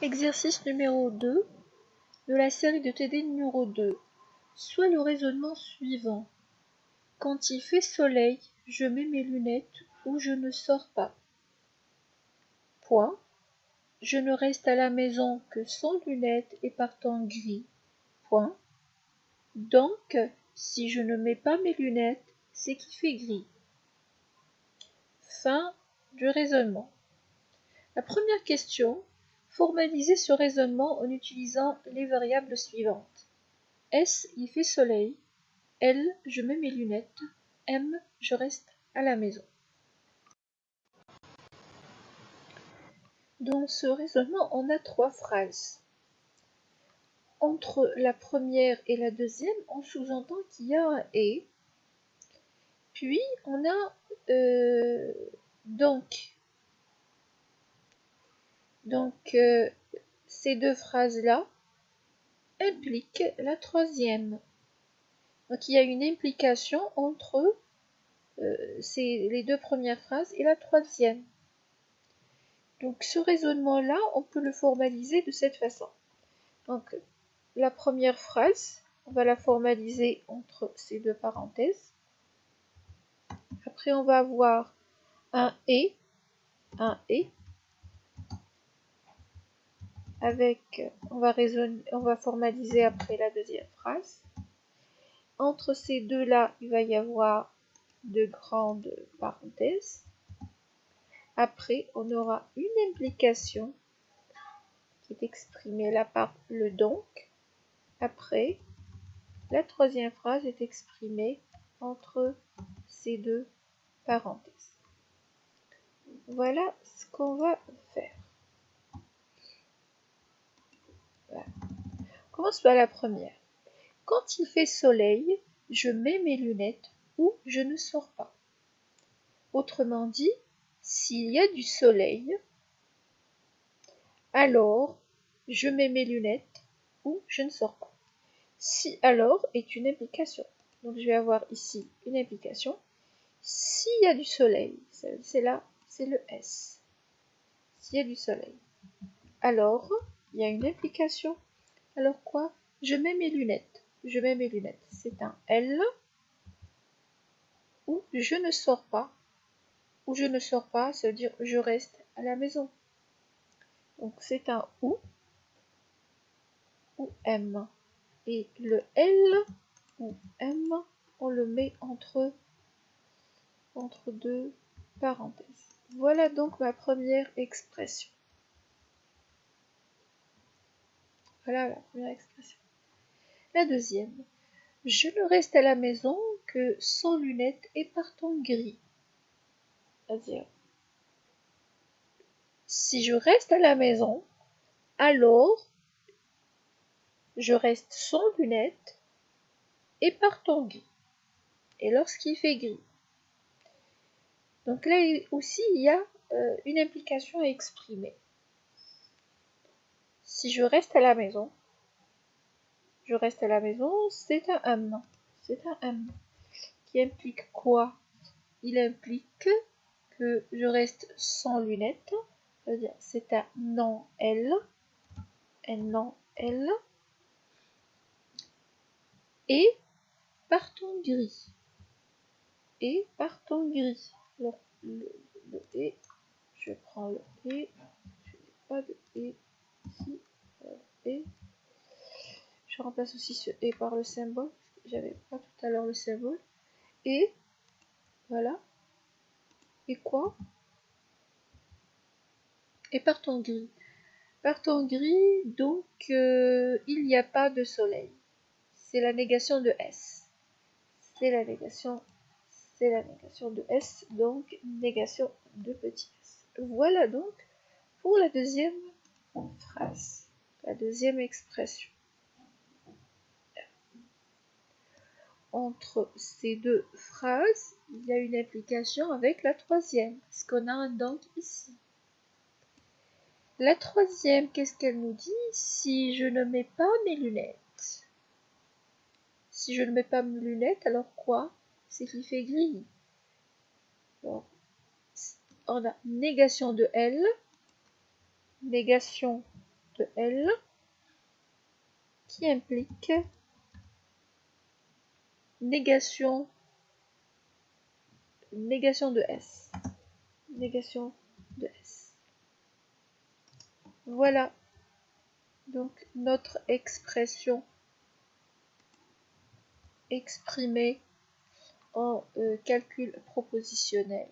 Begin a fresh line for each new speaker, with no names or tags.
Exercice numéro 2 de la série de TD numéro 2. Soit le raisonnement suivant. Quand il fait soleil, je mets mes lunettes ou je ne sors pas. Point. Je ne reste à la maison que sans lunettes et par temps gris. Point. Donc, si je ne mets pas mes lunettes, c'est qu'il fait gris. Fin du raisonnement. La première question, formalisez ce raisonnement en utilisant les variables suivantes. S, il fait soleil. L, je mets mes lunettes. M, je reste à la maison. Dans ce raisonnement, on a 3 phrases. Entre la première et la deuxième, on sous-entend qu'il y a un « et ». Puis, on a donc ces deux phrases-là impliquent la troisième. Donc, il y a une implication entre les deux premières phrases et la troisième. Donc, ce raisonnement-là, on peut le formaliser de cette façon. Donc, la première phrase, on va la formaliser entre ces deux parenthèses. Après, on va avoir un « et », avec, on va formaliser après la deuxième phrase. Entre ces deux-là, il va y avoir de grandes parenthèses. Après, on aura une implication qui est exprimée là par le donc. Après, la troisième phrase est exprimée entre ces deux parenthèses. Voilà ce qu'on va faire. Voilà. On commence par la première. Quand il fait soleil, je mets mes lunettes ou je ne sors pas. Autrement dit, s'il y a du soleil, alors je mets mes lunettes ou je ne sors pas. Si alors est une implication. Donc je vais avoir ici une implication. S'il y a du soleil, c'est là, c'est le S. S'il y a du soleil, alors il y a une implication. Alors quoi? Je mets mes lunettes. Je mets mes lunettes. C'est un L. Ou je ne sors pas. Ou je ne sors pas, ça veut dire je reste à la maison. Donc c'est un ou M. Et le L ou M, on le met entre deux parenthèses. Voilà donc ma première expression. Voilà la première expression. La deuxième. Je ne reste à la maison que sans lunettes et par temps gris. C'est-à-dire, si je reste à la maison, alors je reste sans lunettes et par temps gris. Et lorsqu'il fait gris. Donc là aussi, il y a une implication à exprimer. Si je reste à la maison, c'est un M. C'est un M. Qui implique quoi? Il implique que je reste sans lunettes. C'est-à-dire, c'est un non L. Un non L. Et par ton gris. Et par ton gris. Alors, le et, je prends le et, je n'ai pas de et ici, et. Je remplace aussi ce et par le symbole, j'avais pas tout à l'heure le symbole. Et, voilà. Et quoi? Et par ton gris. Par ton gris, donc, il n'y a pas de soleil. C'est la négation de S. C'est la négation de S, donc négation de petit s. Voilà donc pour la deuxième phrase, la deuxième expression. Entre ces deux phrases, il y a une implication avec la troisième, parce qu'on a un donc ici. La troisième, qu'est-ce qu'elle nous dit? Si je ne mets pas mes lunettes. Si je ne mets pas mes lunettes, alors quoi? C'est qu'il fait gris. Donc, on a négation de L, négation de L qui implique négation de S. Négation de S. Voilà donc notre expression exprimée en calcul propositionnel.